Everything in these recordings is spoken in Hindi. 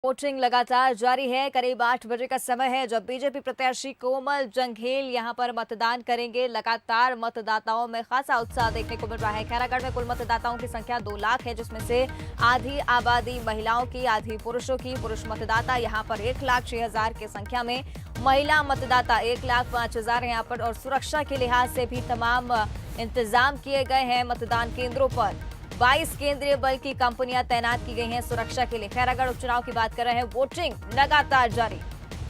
वोटिंग लगातार जारी है। करीब 8 बजे का समय है जब बीजेपी प्रत्याशी कोमल जंघेल यहां पर मतदान करेंगे। लगातार मतदाताओं में खासा उत्साह देखने को मिल रहा है। खैरागढ़ में कुल मतदाताओं की संख्या 2 लाख है, जिसमें से आधी आबादी महिलाओं की, आधी पुरुषों की। पुरुष मतदाता यहां पर 1,06,000 की संख्या में, महिला मतदाता 1,05,000 यहाँ पर। और सुरक्षा के लिहाज से भी तमाम इंतजाम किए गए हैं। मतदान केंद्रों पर 22 केंद्रीय बल की कंपनियां तैनात की गई हैं सुरक्षा के लिए। खैरागढ़ उपचुनाव की बात कर रहे हैं। वोटिंग लगातार जारी।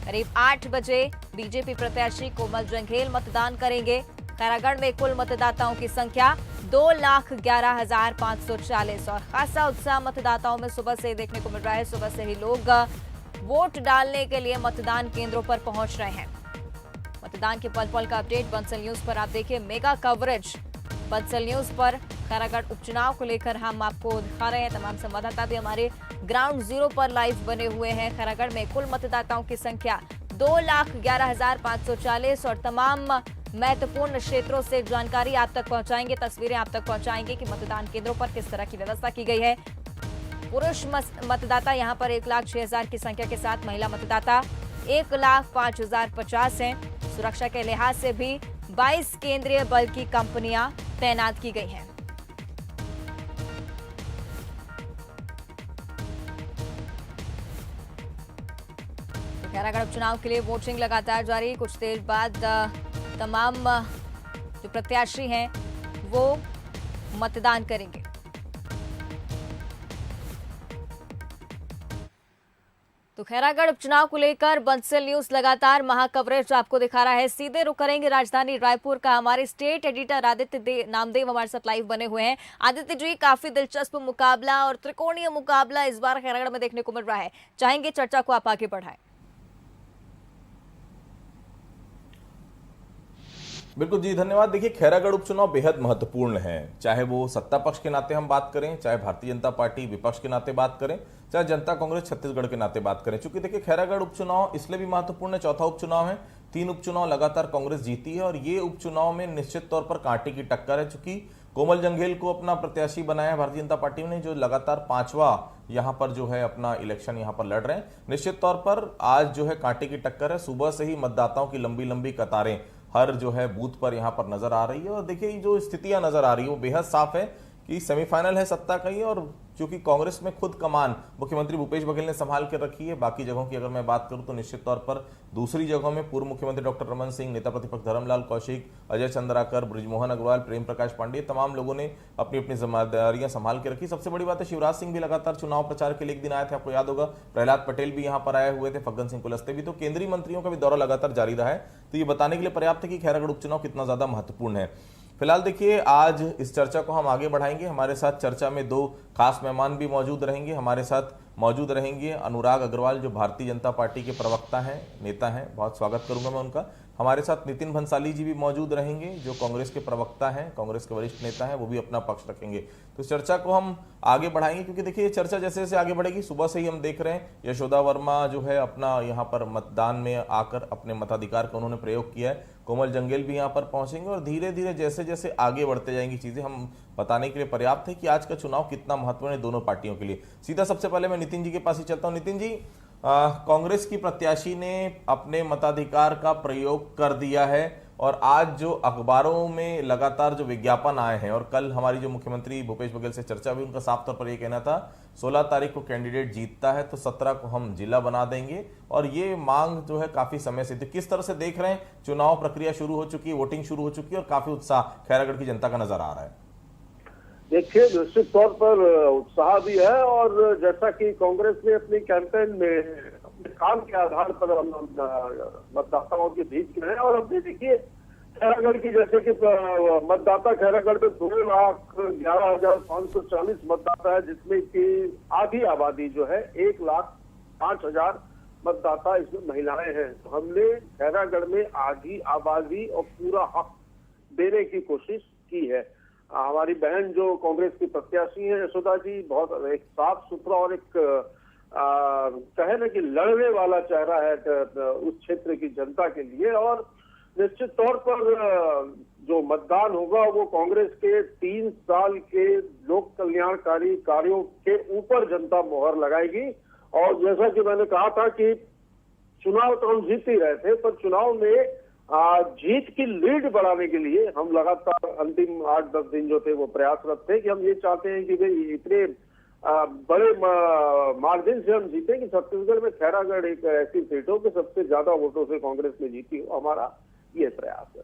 करीब 8 बजे बीजेपी प्रत्याशी कोमल जंघेल मतदान करेंगे। खैरागढ़ में कुल मतदाताओं की संख्या 2,11,540 और खासा उत्साह मतदाताओं में सुबह से देखने को मिल रहा है। सुबह से ही लोग वोट डालने के लिए मतदान केंद्रों पर पहुंच रहे हैं। मतदान के पल पल का अपडेट बंसल न्यूज पर आप देखिए। मेगा कवरेज बंसल न्यूज पर खैरागढ़ उपचुनाव को लेकर हम आपको दिखा रहे हैं। तमाम संवाददाता भी हमारे ग्राउंड जीरो पर लाइव बने हुए हैं। खैरागढ़ में कुल मतदाताओं की संख्या 2,11,540 और तमाम महत्वपूर्ण क्षेत्रों से जानकारी आप तक पहुंचाएंगे, तस्वीरें आप तक पहुंचाएंगे कि मतदान केंद्रों पर किस तरह की व्यवस्था की गई है। पुरुष मतदाता यहां पर 1,06,000 की संख्या के साथ, महिला मतदाता 1,05,050 हैं। सुरक्षा के लिहाज से भी 22 केंद्रीय बल की कंपनियां तैनात की गई हैं। खैरागढ़ उपचुनाव के लिए वोटिंग लगातार जारी। कुछ देर बाद तमाम जो प्रत्याशी हैं वो मतदान करेंगे। तो खैरागढ़ उपचुनाव को लेकर बंसल न्यूज लगातार महा कवरेज आपको दिखा रहा है। सीधे रुक करेंगे राजधानी रायपुर का। हमारे स्टेट एडिटर आदित्य नामदेव हमारे साथ लाइव बने हुए हैं। आदित्य जी, काफी दिलचस्प मुकाबला और त्रिकोणीय मुकाबला इस बार खैरागढ़ में देखने को मिल रहा है। चाहेंगे चर्चा को आप आगे बढ़ाएं। बिल्कुल जी, धन्यवाद। देखिए, खैरागढ़ उपचुनाव बेहद महत्वपूर्ण है। चाहे वो सत्ता पक्ष के नाते हम बात करें, चाहे भारतीय जनता पार्टी विपक्ष के नाते बात करें, चाहे जनता कांग्रेस छत्तीसगढ़ के नाते बात करें। चूंकि देखिए, खैरागढ़ उपचुनाव इसलिए भी महत्वपूर्ण है, चौथा उपचुनाव है। 3 उपचुनाव लगातार कांग्रेस जीती है और ये उपचुनाव में निश्चित तौर पर कांटे की टक्कर है। चूंकि कोमल जंघेल को अपना प्रत्याशी बनाया है भारतीय जनता पार्टी ने, जो लगातार 5वां यहां पर जो है अपना इलेक्शन यहां पर लड़ रहे हैं। निश्चित तौर पर आज जो है कांटे की टक्कर है। सुबह से ही मतदाताओं की लंबी लंबी कतारें हर जो है बूथ पर यहां पर नजर आ रही है। और देखिए, जो स्थितियां नजर आ रही है वो बेहद साफ है कि सेमीफाइनल है सत्ता का ही। और चूंकि कांग्रेस में खुद कमान मुख्यमंत्री भूपेश बघेल ने संभाल कर रखी है, बाकी जगहों की अगर मैं बात करूं तो निश्चित तौर पर दूसरी जगहों में पूर्व मुख्यमंत्री डॉक्टर रमन सिंह, नेता प्रतिपक्ष धर्मलाल कौशिक, अजय चंद्राकर, बृजमोहन अग्रवाल, प्रेम प्रकाश पांडेय, तमाम लोगों ने अपनी अपनी जिम्मेदारियां संभाल के रखी। सबसे बड़ी बात है, शिवराज सिंह भी लगातार चुनाव प्रचार के लिए एक दिन आए थे, आपको याद होगा। प्रहलाद पटेल भी यहां पर आए हुए थे, फग्गन सिंह कुलस्ते भी। तो केंद्रीय मंत्रियों का भी दौरा लगातार जारी रहा है। तो ये बताने के लिए पर्याप्त है कि खैरागढ़ उपचुनाव कितना ज्यादा महत्वपूर्ण है। फिलहाल देखिए, आज इस चर्चा को हम आगे बढ़ाएंगे। हमारे साथ चर्चा में 2 खास मेहमान भी मौजूद रहेंगे। हमारे साथ मौजूद रहेंगे अनुराग अग्रवाल, जो भारतीय जनता पार्टी के प्रवक्ता हैं, नेता हैं। बहुत स्वागत करूंगा मैं उनका। हमारे साथ नितिन भंसाली जी भी मौजूद रहेंगे, जो कांग्रेस के प्रवक्ता हैं, कांग्रेस के वरिष्ठ नेता हैं, वो भी अपना पक्ष रखेंगे। तो चर्चा को हम आगे बढ़ाएंगे, क्योंकि देखिए, चर्चा जैसे जैसे आगे बढ़ेगी, सुबह से ही हम देख रहे हैं यशोदा वर्मा जो है अपना यहाँ पर मतदान में आकर अपने मताधिकार का उन्होंने प्रयोग किया है। कोमल जंघेल भी यहाँ पर पहुंचेंगे और धीरे धीरे जैसे जैसे आगे बढ़ते जाएंगी चीजें, हम बताने के लिए पर्याप्त है कि आज का चुनाव कितना महत्वपूर्ण है दोनों पार्टियों के लिए। सीधा सबसे पहले मैं नितिन जी के पास ही चलता हूं। नितिन जी, कांग्रेस की प्रत्याशी ने अपने मताधिकार का प्रयोग कर दिया है और आज जो अखबारों में लगातार जो विज्ञापन आए हैं, और कल हमारी जो मुख्यमंत्री भूपेश बघेल से चर्चा हुई, उनका साफ तौर पर यह कहना था 16 तारीख को कैंडिडेट जीतता है तो 17 को हम जिला बना देंगे। और ये मांग जो है काफी समय से थी। किस तरह से देख रहे हैं, चुनाव प्रक्रिया शुरू हो चुकी है, वोटिंग शुरू हो चुकी है और काफी उत्साह खैरागढ़ की जनता का नजर आ रहा है? देखिए, निश्चित तौर पर उत्साह भी है और जैसा कि कांग्रेस ने अपनी कैंपेन में अपने काम के आधार पर मतदाताओं के बीच में है। और हमने देखिए, खैरागढ़ की जैसे कि मतदाता खैरागढ़ में 2,11,540 मतदाता है, जिसमें कि आधी आबादी जो है 1,05,000 मतदाता इसमें महिलाएं हैं। तो हमने खैरागढ़ में आधी आबादी और पूरा हक देने की कोशिश की है। हमारी बहन जो कांग्रेस की प्रत्याशी है यशोदा जी, बहुत एक साफ सुथरा और एक कहे ना कि लड़ने वाला चेहरा है उस क्षेत्र की जनता के लिए। और निश्चित तौर पर जो मतदान होगा वो कांग्रेस के 3 साल के लोक कल्याणकारी कार्यों के ऊपर जनता मोहर लगाएगी। और जैसा कि मैंने कहा था कि चुनाव तो हम जीत ही रहे थे, पर चुनाव में जीत की लीड बढ़ाने के लिए हम लगातार अंतिम 8-10 दिन जो थे वो प्रयासरत थे कि हम ये चाहते हैं कि भाई इतने बड़े मार्जिन से हम जीते कि छत्तीसगढ़ में खैरागढ़ एक ऐसी सीट हो कि सबसे ज्यादा वोटों से कांग्रेस ने जीती हो। हमारा ये प्रयास है।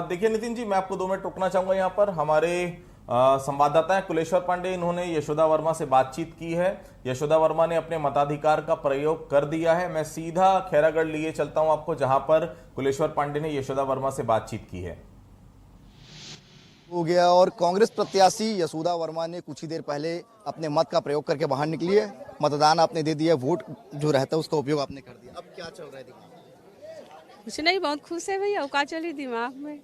देखिए नितिन जी, मैं आपको 2 मिनट रोकना चाहूंगा यहाँ पर। हमारे संवाददाता है कुलेश्वर पांडे, इन्होंने यशोदा वर्मा से बातचीत की है। यशोदा वर्मा ने अपने मताधिकार का प्रयोग कर दिया है। मैं सीधा खैरागढ़ लिए चलता हूं आपको, जहां पर कुलेश्वर पांडे ने यशोदा वर्मा से बातचीत की है। हो गया और कांग्रेस प्रत्याशी यशोदा वर्मा ने कुछ ही देर पहले अपने मत का प्रयोग करके बाहर निकली है। मतदान आपने दे दिया, वोट जो रहता है उसका उपयोग आपने कर दिया। अब क्या चल रहा है दिमाग में? कुछ नहीं, बहुत खुश है भैया। का चली दिमाग में,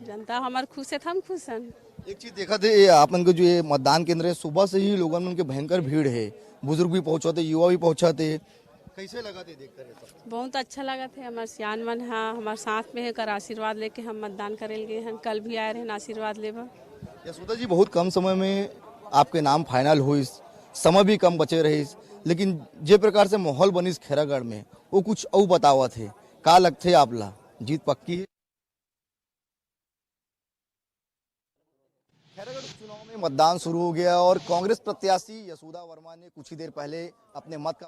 जनता हमार खुश है, हम खुश हैं। एक चीज देखा थे आपन को, जो ये मतदान केंद्र है सुबह से ही लोगों में उनके भयंकर भीड़ है, बुजुर्ग भी पहुंचाते, युवा भी पहुंचाते। कैसे लगा थे देखकर ये सब? बहुत अच्छा लगा थे। हमारे सियान मन है, हमारे साथ में है, कर आशीर्वाद लेके हम मतदान करेंगे। हम कल भी आए रहे आशीर्वाद लेवा। यशोदा जी, बहुत कम समय में आपके नाम फाइनल हुई, समय भी कम बचे रही, लेकिन जे प्रकार से माहौल बनी खैरागढ़ में वो कुछ और बतावा थे। का लगते आपला जीत पक्की है? खैरागढ़ उपचुनाव में मतदान शुरू हो गया और कांग्रेस प्रत्याशी यशोदा वर्मा ने कुछ ही देर पहले अपने मत का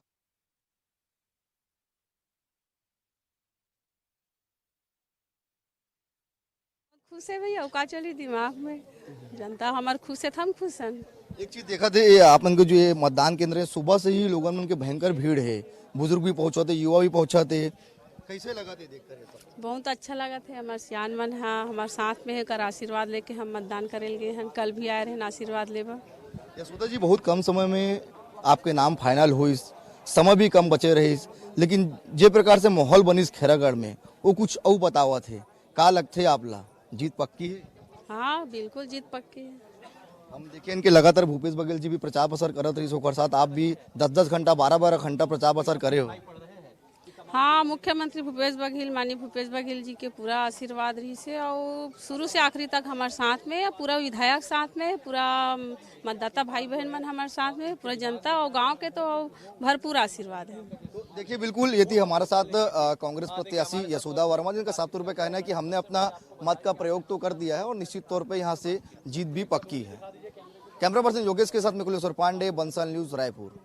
खुश है भैया। का चली दिमाग में, जनता हमार खुश है, हम खुश हैं। एक चीज देखा थे आपन को, जो ये मतदान केंद्र है सुबह से ही लोगों में उनके भयंकर भीड़ है, बुजुर्ग भी पहुंचाते, युवा भी पहुंचाते। कैसे लगा थे देखकर ये सब? बहुत अच्छा लगा थे। हमारे सियान मन है, हमारे साथ में है, कर आशीर्वाद लेके हम मतदान करेंगे। हम कल भी आए रहे आशीर्वाद लेवा। यशोदा जी, बहुत कम समय में आपके नाम फाइनल हुई, समय भी कम बचे रही, लेकिन जे प्रकार से माहौल बनी खैरागढ़ में वो कुछ और बतावा थे। का लगते आपला जीत पक्की है? हाँ बिल्कुल, जीत पक्की है। हम देखें इनके लगातार भूपेश बघेल जी भी प्रचार प्रसार करत रही, सोकर साथ आप भी 10-10 घंटा 12-12 घंटा प्रचार प्रसार करे हो। हाँ, मुख्यमंत्री भूपेश बघेल, माननीय भूपेश बघेल जी के पूरा आशीर्वाद रही से और शुरू से आखिरी तक हमारे साथ में, पूरा विधायक साथ में, पूरा मतदाता भाई बहन मन हमारे साथ में, पूरा जनता और गांव के तो भरपूर आशीर्वाद है। तो देखिए, बिल्कुल ये थी हमारे साथ कांग्रेस प्रत्याशी यशोदा वर्मा, जिनका साफ तौर पर कहना है कि हमने अपना मत का प्रयोग तो कर दिया है और निश्चित तौर पर यहाँ से जीत भी पक्की है। कैमरा पर्सन योगेश के साथ में कुलेश्वर पांडे, बंसल न्यूज, रायपुर।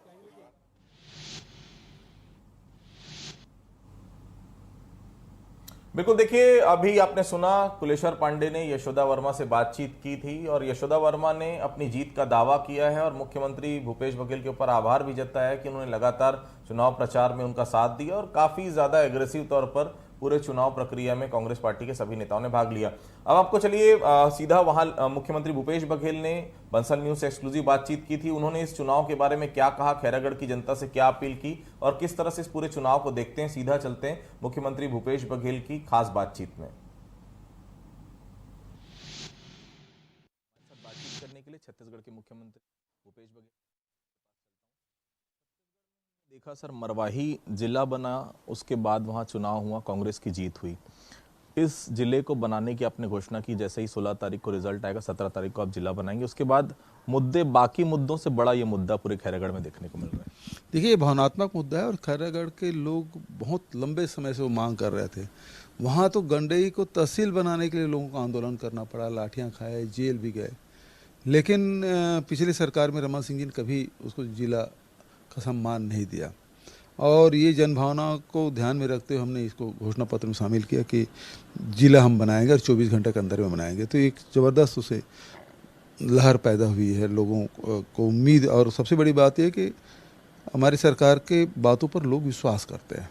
बिल्कुल, देखिए अभी आपने सुना कुलेश्वर पांडे ने यशोदा वर्मा से बातचीत की थी और यशोदा वर्मा ने अपनी जीत का दावा किया है और मुख्यमंत्री भूपेश बघेल के ऊपर आभार भी जताया है कि उन्होंने लगातार चुनाव प्रचार में उनका साथ दिया और काफी ज्यादा एग्रेसिव तौर पर पूरे चुनाव प्रक्रिया में कांग्रेस पार्टी के सभी नेताओं ने भाग लिया। अब आपको चलिए सीधा वहां मुख्यमंत्री भूपेश बघेल ने बंसल न्यूज से एक्सक्लूसिव बातचीत की थी। उन्होंने इस चुनाव के बारे में क्या कहा, खैरागढ़ की जनता से क्या अपील की और किस तरह से इस पूरे चुनाव को देखते हैं, सीधा चलते हैं मुख्यमंत्री भूपेश बघेल की खास बातचीत में। बातचीत करने के लिए छत्तीसगढ़ के मुख्यमंत्री भूपेश बघेल देखा सर, मरवाही जिला बना, उसके बाद वहां चुनाव हुआ, कांग्रेस की जीत हुई। इस जिले को बनाने की आपने घोषणा की, जैसे ही 16 तारीख को रिजल्ट आएगा, 17 तारीख को आप जिला बनाएंगे, उसके बाद मुद्दे, बाकी मुद्दों से बड़ा ये मुद्दा पूरे खैरागढ़ में देखने को मिल रहा है। देखिए, ये भावनात्मक मुद्दा है और खैरागढ़ के लोग बहुत लंबे समय से वो मांग कर रहे थे। वहाँ तो गंडई को तहसील बनाने के लिए लोगों को आंदोलन करना पड़ा, लाठियाँ खाए, जेल भी गए, लेकिन पिछली सरकार में रमन सिंह जी ने कभी उसको जिला का सम्मान नहीं दिया और ये जनभावना को ध्यान में रखते हुए हमने इसको घोषणा पत्र में शामिल किया कि जिला हम बनाएंगे और 24 घंटे के अंदर में बनाएंगे। तो एक ज़बरदस्त उसे लहर पैदा हुई है, लोगों को उम्मीद, और सबसे बड़ी बात यह कि हमारी सरकार के बातों पर लोग विश्वास करते हैं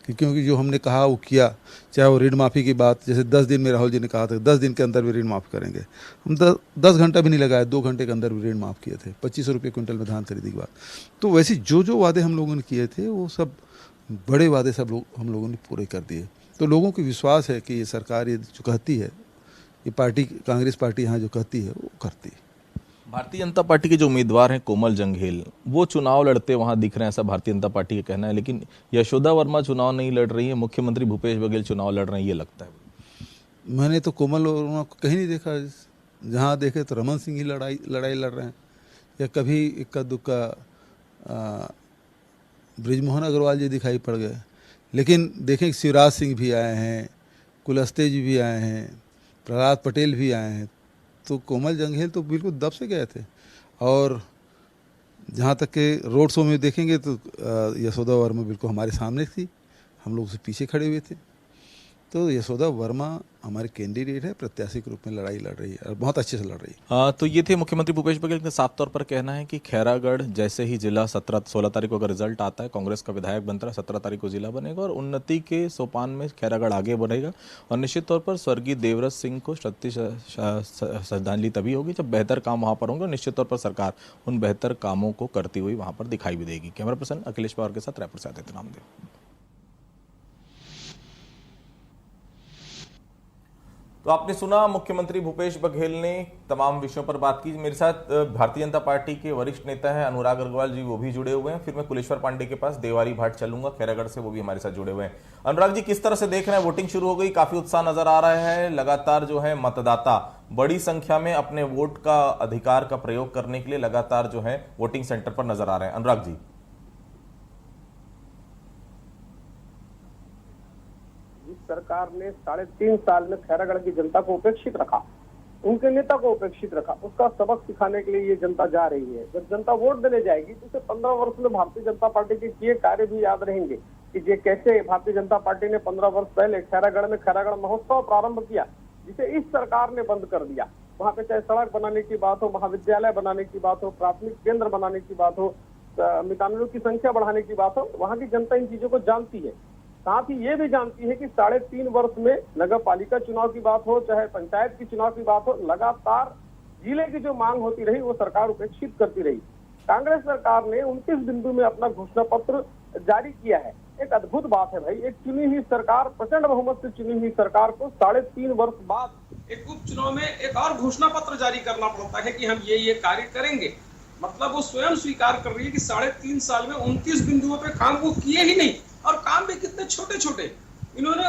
क्योंकि जो हमने कहा वो किया। चाहे वो ऋण माफ़ी की बात, जैसे 10 दिन में राहुल जी ने कहा था 10 दिन के अंदर भी ऋण माफ़ करेंगे, हम 10 घंटा भी नहीं लगाए, 2 घंटे के अंदर भी ऋण माफ़ किए थे, 2500 रुपये क्विंटल में धान खरीदी की बात। तो वैसे जो वादे हम लोगों ने किए थे वो सब बड़े वादे सब हम लोगों ने पूरे कर दिए। तो लोगों को विश्वास है कि ये सरकार ये जो कहती है, ये पार्टी, कांग्रेस पार्टी यहाँ जो कहती है वो करती है। भारतीय जनता पार्टी के जो उम्मीदवार हैं कोमल जंघेल, वो चुनाव लड़ते वहां दिख रहे हैं, ऐसा भारतीय जनता पार्टी का कहना है, लेकिन यशोदा वर्मा चुनाव नहीं लड़ रही है, मुख्यमंत्री भूपेश बघेल चुनाव लड़ रहे हैं, ये लगता है। मैंने तो कोमल वर्मा को कहीं नहीं देखा जहाँ देखे तो रमन सिंह ही लड़ाई लड़ रहे हैं, या कभी इक्का दुक्का बृजमोहन अग्रवाल जी दिखाई पड़ गए। लेकिन देखें कि शिवराज सिंह भी आए हैं, कुलस्ते जी भी आए हैं, प्रहलाद पटेल भी आए हैं, तो कोमल जंघेल तो बिल्कुल दब से गए थे। और जहाँ तक के रोड शो में देखेंगे तो यशोदा वर्मा बिल्कुल हमारे सामने थी, हम लोग उससे पीछे खड़े हुए थे। तो यशोदा वर्मा हमारे कैंडिडेट है, प्रत्याशी के रूप में लड़ाई लड़ रही है और बहुत अच्छे से लड़ रही है। तो ये थे मुख्यमंत्री भूपेश बघेल का साफ तौर पर कहना है कि खैरागढ़ जैसे ही जिला 16 तारीख को अगर रिजल्ट आता है, कांग्रेस का विधायक बनता है, 17 तारीख को जिला बनेगा और उन्नति के सोपान में खैरागढ़ आगे बढ़ेगा। और निश्चित तौर पर स्वर्गीय देवव्रत सिंह को श्रद्धांजलि तभी होगी जब बेहतर काम वहां पर होंगे और निश्चित तौर पर सरकार उन बेहतर कामों को करती हुई वहां पर दिखाई भी देगी। कैमरा पर्सन अखिलेश पवार के साथ रायपुर से आदित्य नामदेव। तो आपने सुना मुख्यमंत्री भूपेश बघेल ने तमाम विषयों पर बात की। मेरे साथ भारतीय जनता पार्टी के वरिष्ठ नेता हैं अनुराग अग्रवाल जी, वो भी जुड़े हुए हैं। फिर मैं कुलेश्वर पांडे के पास देवारी भाट चलूंगा खैरागढ़ से, वो भी हमारे साथ जुड़े हुए हैं। अनुराग जी, किस तरह से देख रहे हैं, वोटिंग शुरू हो गई, काफी उत्साह नजर आ रहा है, लगातार जो है मतदाता बड़ी संख्या में अपने वोट का अधिकार का प्रयोग करने के लिए लगातार जो है वोटिंग सेंटर पर नजर आ रहे हैं। अनुराग जी। सरकार ने 3.5 साल में खैरागढ़ की जनता को उपेक्षित रखा, उनके नेता को उपेक्षित रखा, उसका सबक सिखाने के लिए ये जनता जा रही है। जब जनता वोट देने जाएगी तो उसे 15 वर्ष में भारतीय जनता पार्टी के किए कार्य भी याद रहेंगे कि ये कैसे भारतीय जनता पार्टी ने 15 वर्ष पहले खैरागढ़ में खैरागढ़ महोत्सव प्रारंभ किया, जिसे इस सरकार ने बंद कर दिया। वहाँ पे चाहे सड़क बनाने की बात हो, महाविद्यालय बनाने की बात हो, प्राथमिक केंद्र बनाने की बात हो, मितानिनों की संख्या बढ़ाने की बात हो, वहाँ की जनता इन चीजों को जानती है। साथ ही ये भी जानती है कि 3.5 वर्ष में नगर पालिका चुनाव की बात हो, चाहे पंचायत की चुनाव की बात हो, लगातार जिले की जो मांग होती रही वो सरकार उपेक्षित करती रही। कांग्रेस सरकार ने 29 बिंदु में अपना घोषणा पत्र जारी किया है। एक अद्भुत बात है भाई, एक चुनी हुई सरकार, प्रचंड बहुमत से चुनी हुई सरकार को 3.5 वर्ष बाद एक उपचुनाव में एक और घोषणा पत्र जारी करना पड़ता है कि हम ये कार्य करेंगे। मतलब वो स्वयं स्वीकार कर रही है कि 3.5 साल में 29 बिंदुओं पे काम वो किए ही नहीं, और काम भी कितने छोटे छोटे। इन्होंने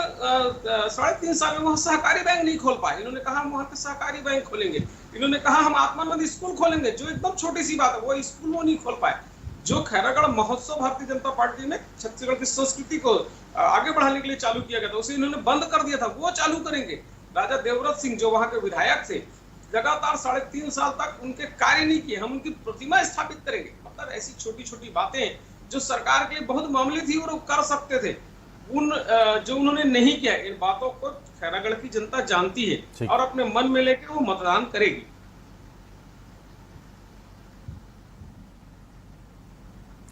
3.5 साल में वहाँ सहकारी बैंक नहीं खोल पाए। इन्होंने कहा हम वहाँ पे सहकारी बैंक खोलेंगे, इन्होंने कहा हम आत्मानंद स्कूल खोलेंगे, जो एकदम छोटी सी बात है, वो स्कूल वो नहीं खोल पाए। जो खैरागढ़ महोत्सव भारतीय जनता पार्टी में छत्तीसगढ़ की संस्कृति को आगे बढ़ाने के लिए चालू किया गया था, उसे इन्होंने बंद कर दिया था, वो चालू करेंगे। राजा देवव्रत सिंह जो वहाँ के विधायक थे, लगातार 3.5 साल तक उनके कार्य नहीं किए, हम उनकी प्रतिमा स्थापित करेंगे। मतलब ऐसी छोटी छोटी बातें जो सरकार के लिए बहुत मामूली थी और वो कर सकते थे, जो उन्होंने नहीं किया, इन बातों को खैरागढ़ की जनता जानती है और अपने मन में लेकर वो मतदान करेगी।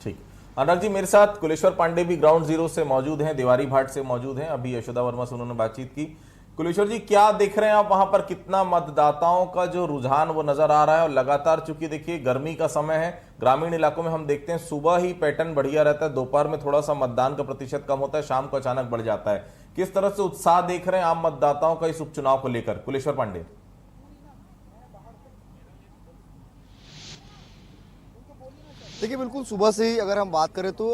ठीक, अनुराग जी, मेरे साथ कुलेश्वर पांडे भी ग्राउंड जीरो से मौजूद हैं, देवारी भाट से मौजूद हैं। अभी यशोदा वर्मा से उन्होंने बातचीत की। कुलेश्वर जी, क्या देख रहे हैं आप वहां पर, कितना मतदाताओं का जो रुझान वो नजर आ रहा है? और लगातार चूंकि देखिए गर्मी का समय है, ग्रामीण इलाकों में हम देखते हैं सुबह ही पैटर्न बढ़िया रहता है, दोपहर में थोड़ा सा मतदान का प्रतिशत कम होता है, शाम को अचानक बढ़ जाता है। किस तरह से उत्साह देख रहे हैं आम मतदाताओं का इस उपचुनाव को लेकर, कुलेश्वर पांडे? देखिए, बिल्कुल सुबह से ही अगर हम बात करें तो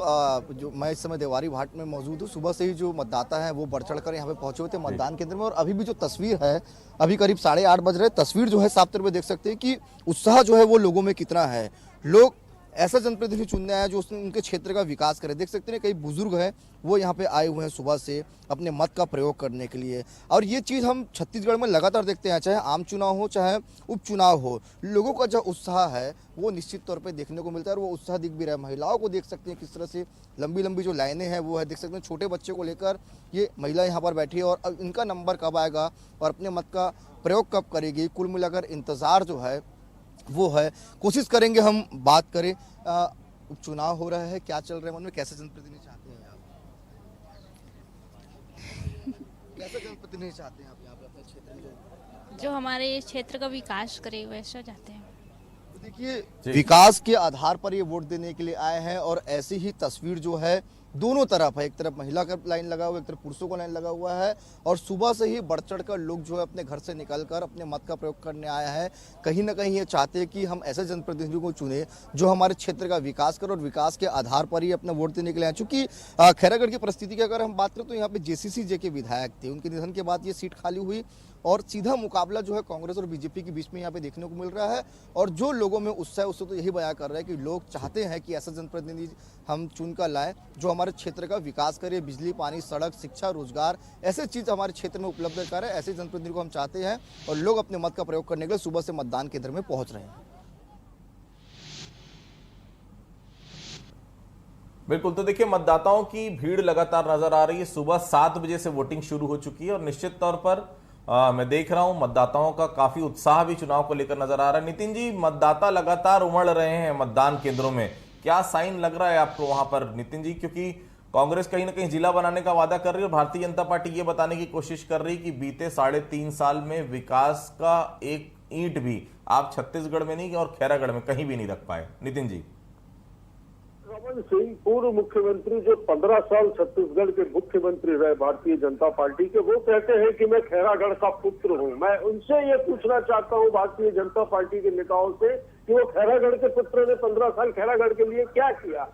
जो मैं इस समय देवारी घाट में मौजूद हूँ, सुबह से ही जो मतदाता हैं वो बढ़ चढ़ कर यहाँ पे पहुंचे हुए थे मतदान केंद्र में। और अभी भी जो तस्वीर है, अभी करीब 8:30 बज रहे, तस्वीर जो है साफ तौर पे देख सकते हैं कि उत्साह जो है वो लोगों में कितना है। लोग ऐसा जनप्रतिनिधि चुनने आया जो उनके क्षेत्र का विकास करे। देख सकते हैं कई बुजुर्ग हैं वो यहाँ पे आए हुए हैं सुबह से अपने मत का प्रयोग करने के लिए। और ये चीज़ हम छत्तीसगढ़ में लगातार देखते हैं, चाहे आम चुनाव हो चाहे उपचुनाव हो, लोगों का जो उत्साह है वो निश्चित तौर पे देखने को मिलता है। और वो उत्साह दिख भी रहा है। महिलाओं को देख सकते हैं किस तरह से लंबी लंबी जो लाइनें हैं वो है, देख सकते हैं छोटे बच्चे को लेकर ये महिला यहाँ पर बैठी है। और अब इनका नंबर कब आएगा और अपने मत का प्रयोग कब करेगी, कुल मिलाकर इंतज़ार जो है वो है। कोशिश करेंगे हम बात करें, उपचुनाव हो रहा है, क्या चल रहा है मन में, कैसे जनप्रतिनिधि चाहते हैं आप? कैसे जनप्रतिनिधि चाहते हैं आप यहाँ पे अपने क्षेत्र में? जो हमारे क्षेत्र का विकास करे वैसा चाहते हैं। देखिए, विकास के आधार पर ये वोट देने के लिए आए हैं। और ऐसी ही तस्वीर जो है दोनों तरफ है, एक तरफ महिला का लाइन लगा हुआ है, एक तरफ पुरुषों का लाइन लगा हुआ है। और सुबह से ही बढ़ चढ़ कर लोग जो है अपने घर से निकलकर अपने मत का प्रयोग करने आया है। कहीं ना कहीं ये चाहते हैं कि हम ऐसे जनप्रतिनिधियों को चुने जो हमारे क्षेत्र का विकास करें और विकास के आधार पर ही अपना वोट देने के लिए आए। चूंकि खैरागढ़ की परिस्थिति की अगर हम बात करें तो यहाँ पे JCC के विधायक थे, उनके निधन के बाद ये सीट खाली हुई और सीधा मुकाबला जो है कांग्रेस और बीजेपी के बीच में यहाँ पे देखने को मिल रहा है। और जो लोगों में उत्साह है उससे तो यही बयां कर रहे हैं कि लोग चाहते हैं कि ऐसा जनप्रतिनिधि हम चुनकर लाएं जो हमारे क्षेत्र का विकास करे, बिजली, पानी, सड़क, शिक्षा, रोजगार, ऐसे चीज़ हमारे क्षेत्र में उपलब्ध करे। ऐसे जनप्रतिनिधि को हम चाहते हैं और लोग अपने मत का प्रयोग करने के लिए सुबह से मतदान केंद्र में पहुंच रहे हैं। बिल्कुल, तो देखिए मतदाताओं की भीड़ लगातार नजर आ रही है। सुबह 7 बजे से वोटिंग शुरू हो चुकी है और निश्चित तौर पर मैं देख रहा हूं मतदाताओं का काफी उत्साह भी चुनाव को लेकर नजर आ रहा है। नितिन जी, मतदाता लगातार उमड़ रहे हैं मतदान केंद्रों में, क्या साइन लग रहा है आपको वहां पर नितिन जी? क्योंकि कांग्रेस कहीं ना कहीं जिला बनाने का वादा कर रही है और भारतीय जनता पार्टी ये बताने की कोशिश कर रही है कि बीते 3.5 साल में विकास का एक ईंट भी आप छत्तीसगढ़ में नहीं और खैरागढ़ में कहीं भी नहीं रख पाए। नितिन जी। रमन सिंह पूर्व मुख्यमंत्री जो 15 साल छत्तीसगढ़ के मुख्यमंत्री रहे भारतीय जनता पार्टी के, वो कहते हैं कि मैं खैरागढ़ का पुत्र हूं। मैं उनसे ये पूछना चाहता हूं भारतीय जनता पार्टी के नेताओं से कि वो खैरागढ़ के पुत्र ने 15 साल खैरागढ़ के लिए क्या किया।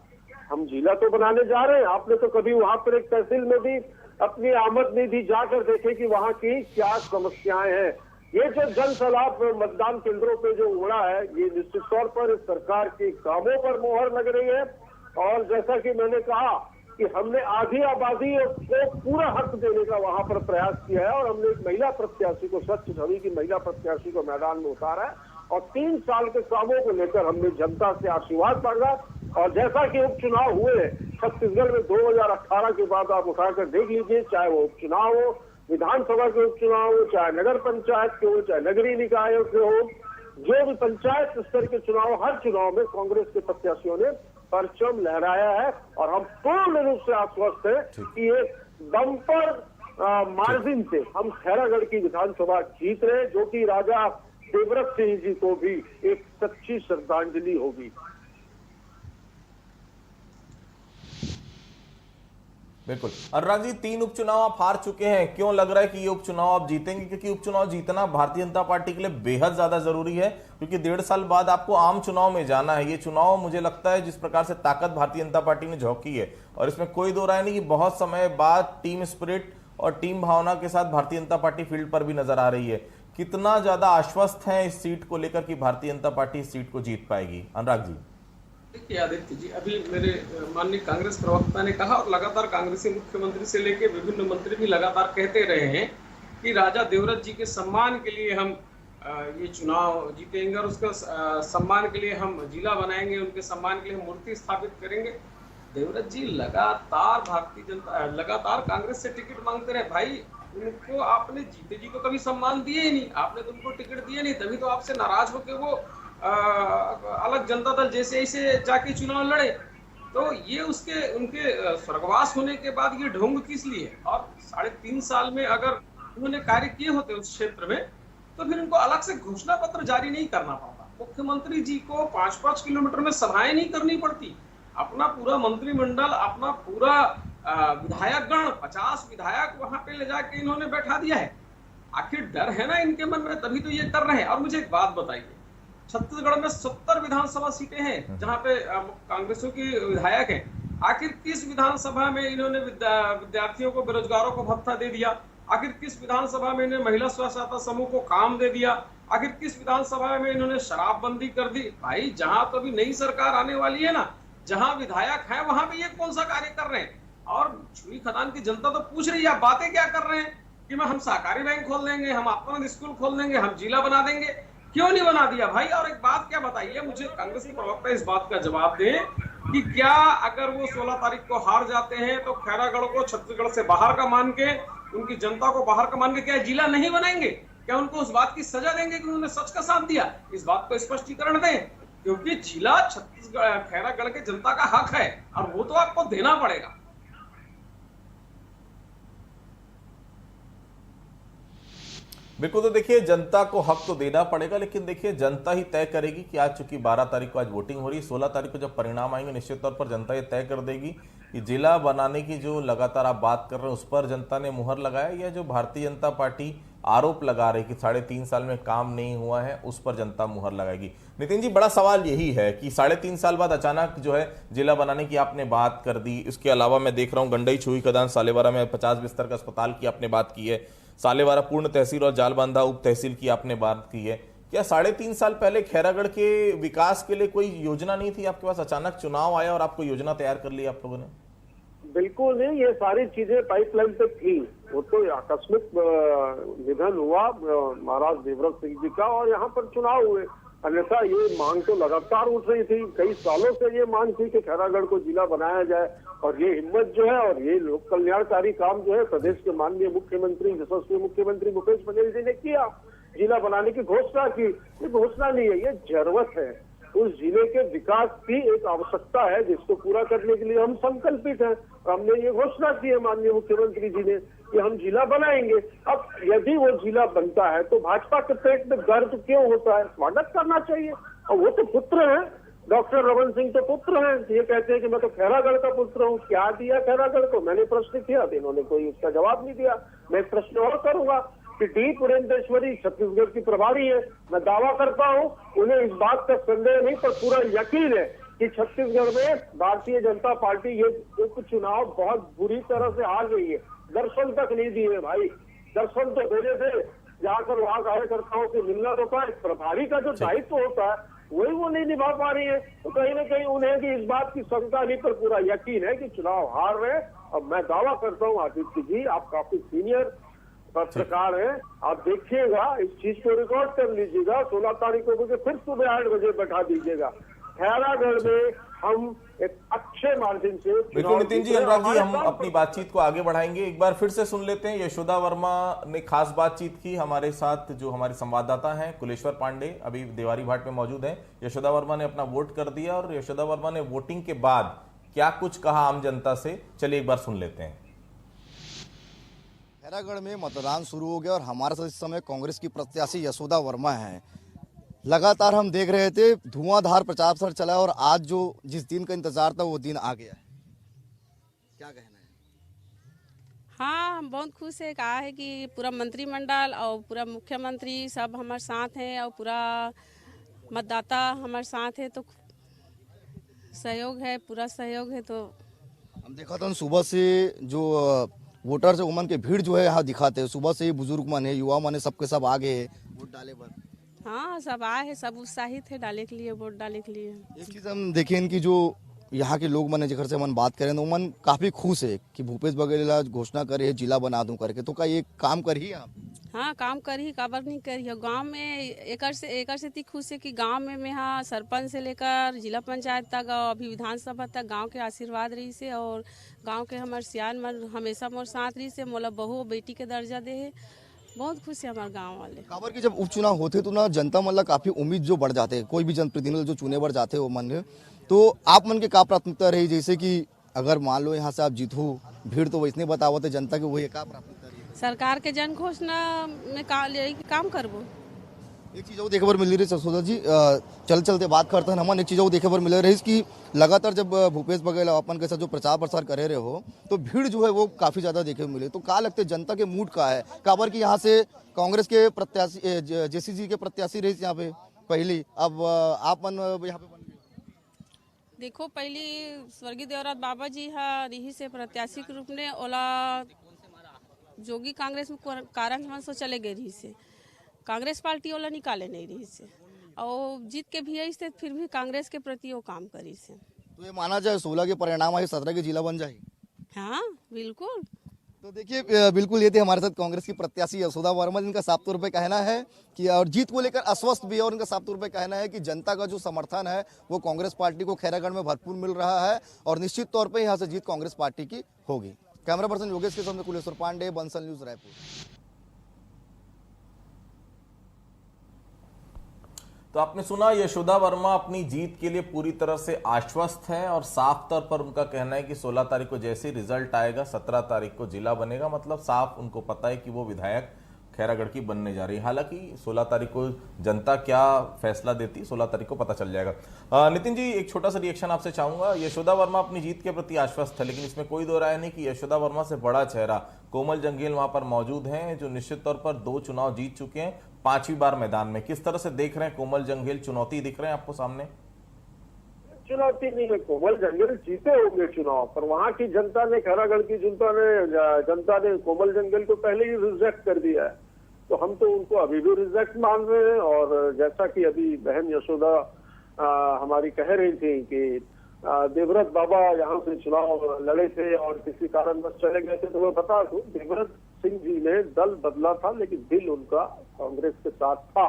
हम जिला तो बनाने जा रहे हैं, आपने तो कभी वहां पर एक तहसील में भी अपनी आमद निधि जाकर देखे कि वहां की क्या समस्याएं हैं। ये जो जन सलाह मतदान केंद्रों पे जो उड़ा है, ये निश्चित तौर पर सरकार के कामों पर मोहर लग रही है। और जैसा कि मैंने कहा कि हमने आधी आबादी को पूरा हक देने का वहां पर प्रयास किया है और हमने एक महिला प्रत्याशी को, स्वच्छ छवि की महिला प्रत्याशी को मैदान में उतारा है और 3 साल के कामों को लेकर हमने जनता से आशीर्वाद मांगा। और जैसा कि उपचुनाव हुए छत्तीसगढ़ में 2018 के बाद आप उठाकर देख लीजिए, चाहे वो उपचुनाव हो, विधानसभा के उपचुनाव हो, चाहे नगर पंचायत के हो, चाहे नगरीय निकायों के हो, जो भी पंचायत स्तर के चुनाव, हर चुनाव में कांग्रेस के प्रत्याशियों ने परचम लहराया है। और हम पूर्ण रूप से आश्वस्त हैं कि ये बम्पर मार्जिन से हम खैरागढ़ की विधानसभा जीत रहे, जो कि राजा देवव्रत सिंह जी को भी एक सच्ची श्रद्धांजलि होगी। बिल्कुल। अनुराग जी, 3 उपचुनाव आप हार चुके हैं, क्यों लग रहा है कि ये उपचुनाव आप जीतेंगे? क्योंकि उपचुनाव जीतना भारतीय जनता पार्टी के लिए बेहद ज्यादा जरूरी है, क्योंकि 1.5 साल बाद आपको आम चुनाव में जाना है। ये चुनाव मुझे लगता है जिस प्रकार से ताकत भारतीय जनता पार्टी ने झोंकी है, और इसमें कोई दो राय नहीं कि बहुत समय बाद टीम स्पिरिट और टीम भावना के साथ भारतीय जनता पार्टी फील्ड पर भी नजर आ रही है। कितना ज्यादा आश्वस्त है इस सीट को लेकर कि भारतीय जनता पार्टी इस सीट को जीत पाएगी? अनुराग जी। देखिए आदित्य जी, अभी मेरे माननीय कांग्रेस प्रवक्ता ने कहा और लगातार कांग्रेसी मुख्यमंत्री से लेकर विभिन्न मंत्री भी लगातार कहते रहे हैं कि राजा देवव्रत जी के सम्मान के लिए हम ये चुनाव जीतेंगे और उसका सम्मान के लिए हम जिला बनाएंगे, उनके सम्मान के लिए हम मूर्ति स्थापित करेंगे। देवव्रत जी लगातार कांग्रेस से टिकट मांगते रहे। भाई, उनको आपने जीते जी तो कभी सम्मान दिए ही नहीं, आपने तो उनको टिकट दिए नहीं, तभी तो आपसे नाराज होकर वो अलग जनता दल जैसे ऐसे जाके चुनाव लड़े। तो ये उनके स्वर्गवास होने के बाद ये ढोंग किस लिए? और 3.5 साल में अगर उन्होंने कार्य किए होते उस क्षेत्र में, तो फिर उनको अलग से घोषणा पत्र जारी नहीं करना पड़ता। मुख्यमंत्री जी को 5-5 किलोमीटर में सभाएं नहीं करनी पड़ती। अपना पूरा मंत्रिमंडल, अपना पूरा विधायक गण, 50 विधायक वहां पे ले जाके इन्होंने बैठा दिया है। आखिर डर है ना इनके मन में, तभी तो ये कर रहे हैं। और मुझे एक बात बताइए, छत्तीसगढ़ में 70 विधानसभा सीटें हैं जहां पे कांग्रेसों के विधायक हैं। आखिर किस विधानसभा में इन्होंने विद्यार्थियों को, बेरोजगारों को भत्ता दे दिया? आखिर किस विधानसभा में इन्होंने महिला स्व सहायता समूह को काम दे दिया? आखिर किस विधानसभा में इन्होंने शराबबंदी कर दी? भाई, जहां तो अभी नई सरकार आने वाली है ना, जहां विधायक है वहां पे ये कौन सा कार्य कर रहे हैं? और छुरी खदान की जनता तो पूछ रही है, बातें क्या कर रहे हैं कि हम सहकारी बैंक खोल देंगे, हम अपना स्कूल खोल देंगे, हम जिला बना देंगे। क्यों नहीं बना दिया भाई? और एक बात क्या बताइए मुझे, कांग्रेस के प्रवक्ता इस बात का जवाब दें कि क्या अगर वो 16 तारीख को हार जाते हैं तो खैरागढ़ को छत्तीसगढ़ से बाहर का मान के, उनकी जनता को बाहर का मान के क्या जिला नहीं बनाएंगे? क्या उनको उस बात की सजा देंगे कि उन्होंने सच का साथ दिया? इस बात को स्पष्टीकरण दें, क्योंकि जिला छत्तीसगढ़ खैरागढ़ के जनता का हक है और वो तो आपको देना पड़ेगा। बिल्कुल, तो देखिए जनता को हक तो देना पड़ेगा, लेकिन देखिए जनता ही तय करेगी कि आज चूंकि 12 तारीख को आज वोटिंग हो रही है, 16 तारीख को जब परिणाम आएंगे निश्चित तौर पर जनता ये तय कर देगी कि जिला बनाने की जो लगातार आप बात कर रहे हैं उस पर जनता ने मुहर लगाया, या जो भारतीय जनता पार्टी आरोप लगा रही कि 3.5 साल में काम नहीं हुआ है उस पर जनता मुहर लगाएगी। नितिन जी, बड़ा सवाल यही है कि 3.5 साल बाद अचानक जो है जिला बनाने की आपने बात कर दी। इसके अलावा मैं देख रहा हूँ गंडई, छुई, खदान, सालेवारा में 50 बिस्तर का अस्पताल की आपने बात की है। सालेवारा पूर्ण तहसील और जालबांधा उप तहसील की आपने बात की है। क्या 3.5 साल पहले खैरागढ़ के विकास के लिए कोई योजना नहीं थी आपके पास? अचानक चुनाव आया और आपको योजना तैयार कर ली आप लोगों ने? बिल्कुल नहीं, ये सारी चीजें पाइपलाइन पे थी। वो तो आकस्मिक निधन हुआ महाराज देवव्रत सिंह जी का और यहाँ पर चुनाव हुए, अन्यथा ये मांग तो लगातार उठ रही थी। कई सालों से ये मांग थी कि खैरागढ़ को जिला बनाया जाए और ये हिम्मत जो है और ये लोक कल्याणकारी काम जो है प्रदेश के माननीय मुख्यमंत्री यशस्वी मुख्यमंत्री भूपेश बघेल जी ने किया। जिला बनाने की घोषणा की। ये घोषणा नहीं है, ये जरूरत है। उस जिले के विकास की एक आवश्यकता है जिसको पूरा करने के लिए हम संकल्पित हैं। हमने ये घोषणा की है माननीय मुख्यमंत्री जी ने कि हम जिला बनाएंगे। अब यदि वो जिला बनता है तो भाजपा के पेट में दर्द क्यों होता है? स्वागत करना चाहिए। और वो तो पुत्र हैं, डॉक्टर रमन सिंह तो पुत्र हैं। ये कहते हैं कि मैं तो खैरागढ़ का पुत्र हूँ। क्या दिया खैरागढ़ को? मैंने प्रश्न किया तो इन्होंने कोई उसका जवाब नहीं दिया। मैं एक प्रश्न और करूंगा कि डी पुरेंद्रेश्वरी छत्तीसगढ़ की प्रभारी है। मैं दावा करता हूँ उन्हें इस बात का संदेह नहीं पर पूरा यकीन है कि छत्तीसगढ़ में भारतीय जनता पार्टी ये उपचुनाव बहुत बुरी तरह से हार गई है। दर्शन तक नहीं दिए भाई, दर्शन तो देने थे, जाकर वहां कार्यकर्ताओं से मिलना तो था। प्रभारी का जो दायित्व होता है वही वो नहीं निभा पा रही है। तो कहीं ना कहीं उन्हें भी इस बात की शंका नहीं पर पूरा यकीन है कि चुनाव हार रहे। और मैं दावा करता हूँ आदित्य जी, आप काफी सीनियर पत्रकार हैं, आप देखिएगा, इस चीज को रिकॉर्ड कर लीजिएगा। 16 तारीख को मुझे फिर सुबह 8 बजे बैठा दीजिएगा। खैरागढ़ में हम एक अच्छे मार्जिन से। बिल्कुल नितिन जी, अनुराग जी, हम अपनी बातचीत को आगे बढ़ाएंगे। एक बार फिर से सुन लेते हैं, यशोदा वर्मा ने खास बातचीत की हमारे साथ। जो हमारे संवाददाता हैं कुलेश्वर पांडे अभी देवारी घाट में मौजूद हैं। यशोदा वर्मा ने अपना वोट कर दिया और यशोदा वर्मा ने वोटिंग के बाद क्या कुछ कहा आम जनता से, चलिए एक बार सुन लेते हैं। खैरागढ़ में मतदान शुरू हो गया और हमारे साथ इस समय कांग्रेस की प्रत्याशी यशोदा वर्मा हैं। लगातार हम देख रहे थे धुआंधार प्रचार प्रसार चला और आज जो जिस दिन का इंतजार था वो दिन आ गया है। क्या कहना है? हाँ, हम बहुत खुश है। कहा है कि पूरा मंत्रिमंडल और पूरा मुख्यमंत्री सब हमारे साथ हैं और पूरा मतदाता हमारे साथ है, तो सहयोग है, पूरा सहयोग है। तो हम देखा था सुबह से जो वोटर्स वुमन के भीड़ जो है यहाँ दिखाते हैं। सुबह से ही बुजुर्ग मन है, युवा मन है, सबके सब आगे है वोट डाले पर। हाँ, सब आए हैं, सब उत्साहित है डाले के लिए, वोट डाले के लिए। एक चीज हम देखें इनकी जो यहाँ के लोग मन है जिधर से मन बात करें तो मन काफी खुश है कि भूपेश बघेल घोषणा करे जिला बना दूं करके। तो क्या ये काम करी आप? हाँ, काम करी, काबर नहीं करी। गांव में एकर से इतनी खुश है कि गांव में मैं यहाँ सरपंच से लेकर जिला पंचायत तक और अभी विधानसभा तक गांव के आशीर्वाद रही से और गांव के हमारे सियान मन हमेशा मोर साथ रही से। मोला बहू बेटी के दर्जा दे है, बहुत खुश है हमारे गांव वाले। काबर की जब उपचुनाव होते तो ना जनता मन ला काफी उम्मीद जो बढ़ जाते हैं। कोई भी जनप्रतिनिधि जो चुने बढ़ जाते वो मन तो आप मन के का प्राथमिकता रही? जैसे कि अगर मान लो यहाँ से आप जीतो, भीड़ तो वैसने बतावत है जनता की, वही का प्राथमिकता रही? सरकार के जन घोषणा में काम करबो। एक चीज़ वो देखे पर मिल रही सरसोदा जी, चलते बात करते हैं हम। एक चीज़ वो देखे पर मिल रही कि लगातार जब भूपेश बघेल अपन के साथ जो प्रचार प्रसार करे रहे हो तो भीड़ जो है वो काफ़ी ज़्यादा देखे मिले। तो क्या लगता है जनता के मूड का है? काबर की यहाँ से कांग्रेस के प्रत्याशी जेसी जी के प्रत्याशी रही यहाँ पे पहली, अब आप मन यहाँ पे देखो, पहली स्वर्गीय देवराज बाबा जी रही से प्रत्याशी के रूप में ओला जोगी कांग्रेस में कारण हम सो चले गए रही से। कांग्रेस पार्टी वाला निकाले नहीं रही से और जीत के भी आई से, फिर भी कांग्रेस के प्रति वो काम करी से। तो ये माना जाए 16 के परिणाम आए 17 के जिला बन जाए? हाँ, बिल्कुल। तो देखिए बिल्कुल ये थे हमारे साथ कांग्रेस की प्रत्याशी यशोदा वर्मा, जिनका साफ तौर पे कहना है कि और जीत को लेकर आश्वस्त भी है और इनका साफ तौर पे कहना है कि जनता का जो समर्थन है वो कांग्रेस पार्टी को खैरागढ़ में भरपूर मिल रहा है और निश्चित तौर पे यहाँ से जीत कांग्रेस पार्टी की होगी। कैमरा पर्सन योगेश के सामने कुलेश्वर पांडे, बंसल न्यूज, रायपुर। तो आपने सुना, यशोदा वर्मा अपनी जीत के लिए पूरी तरह से आश्वस्त है और साफ तौर पर उनका कहना है कि 16 तारीख को जैसे रिजल्ट आएगा 17 तारीख को जिला बनेगा। मतलब साफ उनको पता है कि वो विधायक खैरागढ़ की बनने जा रही है। हालांकि 16 तारीख को जनता क्या फैसला देती 16 तारीख को पता चल जाएगा। नितिन जी, एक छोटा सा रिएक्शन आपसे चाहूंगा। यशोदा वर्मा अपनी जीत के प्रति आश्वस्त है, लेकिन इसमें कोई दो राय नहीं कि यशोदा वर्मा से बड़ा चेहरा कोमल जंघेल वहां पर मौजूद हैं, जो निश्चित तौर पर 2 चुनाव जीत चुके हैं, 5वीं बार मैदान में। किस तरह से देख रहे हैं कोमल जंघेल? चुनौती दिख रहे हैं आपको सामने? चुनौती नहीं है, कोमल जंगल जीते होंगे चुनाव, पर वहां की जनता ने, खैरागढ़ की जनता ने कोमल जंगल को पहले ही रिजेक्ट कर दिया है। तो हम तो उनको अभी भी रिजेक्ट मान रहे हैं। और जैसा कि अभी बहन यशोदा हमारी कह रही थी कि देवव्रत बाबा यहाँ से चुनाव लड़े थे और किसी कारणवश चले गए थे, तो मैं बता दूं, देवव्रत सिंह जी ने दल बदला था लेकिन दिल उनका कांग्रेस के साथ था।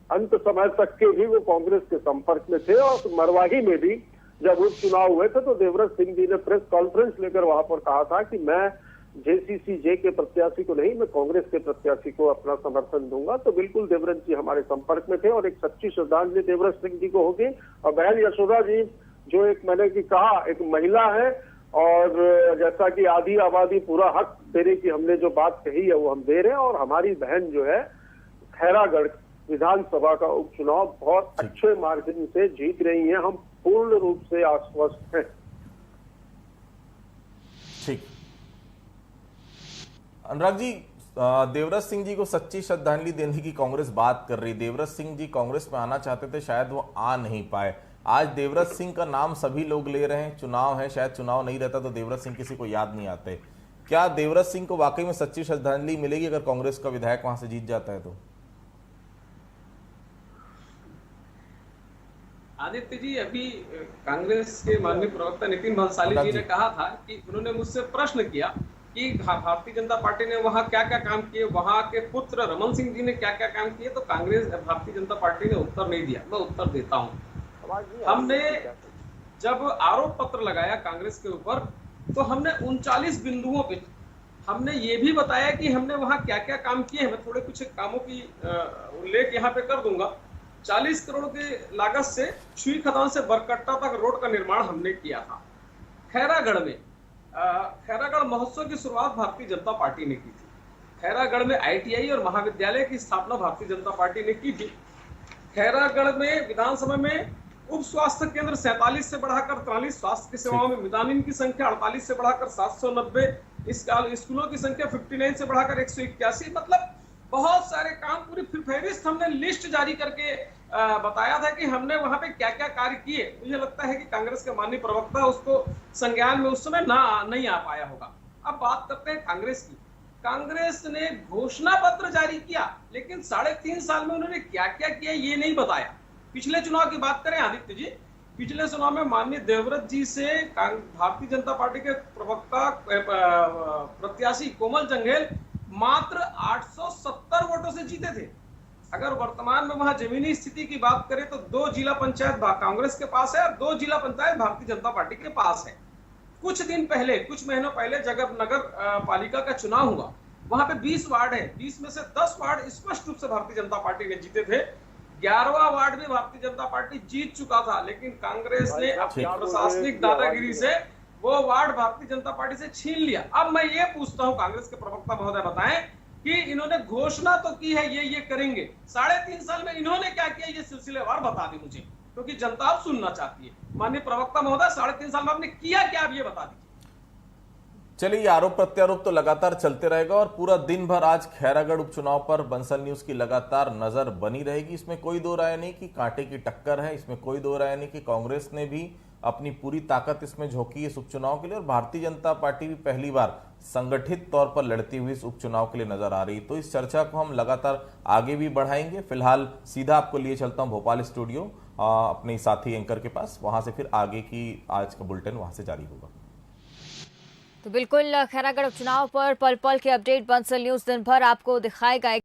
अंत समय तक के भी वो कांग्रेस के संपर्क में थे। और मरवाही में भी जब उपचुनाव हुए थे तो देवव्रत सिंह जी ने प्रेस कॉन्फ्रेंस लेकर वहां पर कहा था कि मैं जेसीसी के प्रत्याशी को नहीं, मैं कांग्रेस के प्रत्याशी को अपना समर्थन दूंगा। तो बिल्कुल देवव्रत जी हमारे संपर्क में थे और एक सच्ची श्रद्धांजलि देवव्रत सिंह जी को होगी। और बहन यशोदा जी जो एक मैंने की कहा एक महिला है, और जैसा कि आधी आबादी पूरा हक देने की हमने जो बात कही है वो हम दे रहे हैं। और हमारी बहन जो है खैरागढ़ विधानसभा का उपचुनाव बहुत अच्छे मार्जिन से जीत रही है। हम पूर्ण रूप से आश्वस्त हैं। ठीक, अनुराग जी, देवव्रत सिंह जी को सच्ची श्रद्धांजलि देने की कांग्रेस बात कर रही। देवव्रत सिंह जी कांग्रेस में आना चाहते थे, शायद वो आ नहीं पाए। आज देवव्रत सिंह का नाम सभी लोग ले रहे हैं, चुनाव है, शायद चुनाव नहीं रहता तो देवव्रत सिंह किसी को याद नहीं आते। क्या देवव्रत सिंह को वाकई में सच्ची श्रद्धांजलि मिलेगी अगर कांग्रेस का विधायक वहां से जीत जाता है तो? आदित्य जी, अभी कांग्रेस के माननीय प्रवक्ता नितिन भंसाली जी ने कहा था कि उन्होंने मुझसे प्रश्न किया कि भारतीय जनता पार्टी ने वहां क्या क्या काम किए, वहां के पुत्र रमन सिंह जी ने क्या क्या काम किए। तो कांग्रेस भारतीय जनता पार्टी ने उत्तर नहीं दिया। मैं उत्तर देता हूँ। हमने जब आरोप पत्र लगाया कांग्रेस के ऊपर तो हमने 39 बिंदुओं पे हमने ये भी बताया कि हमने वहां क्या क्या काम किए हैं। मैं थोड़े कुछ कामों की उल्लेख यहाँ पे कर दूंगा। 40 करोड़ के लागत से छुई खदान से बरकट्टा तक रोड का निर्माण हमने किया था। खैरागढ़ में खैरागढ़ महोत्सव की शुरुआत भारतीय जनता पार्टी ने की थी। खैरागढ़ में ITI और महाविद्यालय की स्थापना भारतीय जनता पार्टी ने की थी। खैरागढ़ में विधानसभा में उप स्वास्थ्य केंद्र 47 से बढ़ाकर 43, स्वास्थ्य की सेवाओं में मितानिन की संख्या 48 से बढ़ाकर 790, स्कूलों की संख्या 59 से बढ़ाकर 181। मतलब बहुत सारे काम, पूरी फहरिस्त हमने लिस्ट जारी करके बताया था कि हमने वहां पे क्या क्या कार्य किए। मुझे लगता है कि कांग्रेस के माननीय प्रवक्ता उसको संज्ञान में उस समय नहीं आ पाया होगा। अब बात करते हैं कांग्रेस की। कांग्रेस ने घोषणा पत्र जारी किया लेकिन 3.5 साल में उन्होंने क्या क्या किया ये नहीं बताया। पिछले चुनाव की बात करें आदित्य जी, पिछले चुनाव में माननीय देवव्रत जी से भारतीय जनता पार्टी के प्रवक्ता प्रत्याशी कोमल जंघेल मात्र 870 वोटों से जीते थे। अगर वर्तमान में वहां जमीनी स्थिति की बात करें तो 2 जिला पंचायत कांग्रेस के पास है और 2 जिला पंचायत भारतीय जनता पार्टी के पास है। कुछ दिन पहले, कुछ महीनों पहले जब नगर पालिका का चुनाव हुआ, वहां पे 20 वार्ड है, 20 में से 10 वार्ड स्पष्ट रूप से भारतीय जनता पार्टी ने जीते थे। 11वां वार्ड भी भारतीय जनता पार्टी जीत चुका था, लेकिन कांग्रेस ने अपनी प्रशासनिक दादागिरी से वो वार्ड भारतीय जनता पार्टी से छीन लिया। अब मैं ये पूछता हूं कांग्रेस के प्रवक्ता महोदय बताएं कि इन्होंने घोषणा तो की है ये करेंगे, 3.5 साल में इन्होंने क्या किया ये सिलसिलेवार बता दी मुझे, क्योंकि जनता अब सुनना चाहती है। माननीय प्रवक्ता महोदय, 3.5 साल में आपने किया क्या, अब ये बता दीजिए। चलिए, ये आरोप प्रत्यारोप तो लगातार चलते रहेगा और पूरा दिन भर आज खैरागढ़ उपचुनाव पर बंसल न्यूज की लगातार नजर बनी रहेगी। इसमें कोई दो राय नहीं कि कांटे की टक्कर है, इसमें कोई दो राय नहीं कि कांग्रेस ने भी अपनी पूरी ताकत इसमें झोंकी इस उपचुनाव के लिए और भारतीय जनता पार्टी भी पहली बार संगठित तौर पर लड़ती हुई इस उपचुनाव के लिए नजर आ रही। तो इस चर्चा को हम लगातार आगे भी बढ़ाएंगे। फिलहाल सीधा आपको लिए चलता हूं भोपाल स्टूडियो अपने साथी एंकर के पास, वहां से फिर आगे की आज का बुलेटिन वहां से जारी होगा। तो बिल्कुल खैरागढ़ उपचुनाव पर पल पल के अपडेट बंसल न्यूज दिन भर आपको दिखाएगा।